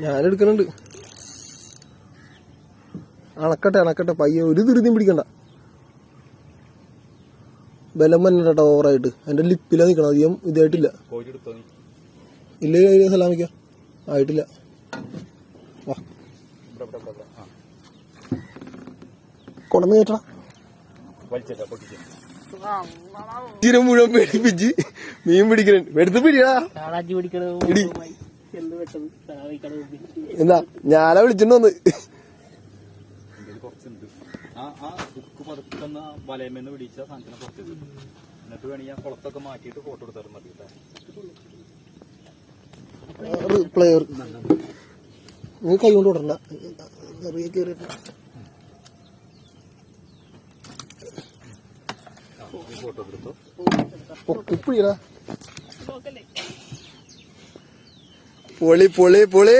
ഞാനെടുക്കണുണ്ട്. അണക്കട്ടെ പയ്യെ, ഒരു ധൃതിയും പിടിക്കണ്ട. ബലം വന്നിട്ടോ ഓവറായിട്ട്. എന്റെ ലിപ്പിലാ നിക്കണം, അധികം ഇതായിട്ടില്ല. ഇല്ല സലാമിക്ക ആയിട്ടില്ല. വാ കൊടന്ന് കേട്ട മുഴുവൻ പേടിപ്പിച്ച് മീൻ പിടിക്കണ എടുത്ത് പിടിയാ. എന്താ ഞാനാ വിളിച്ചിട്ട് വന്ന് പ്ലെയർ നീ കൈ കൊണ്ട് വിടണ്ട. കേറിട്ട് പൊളി പൊളി പൊളി.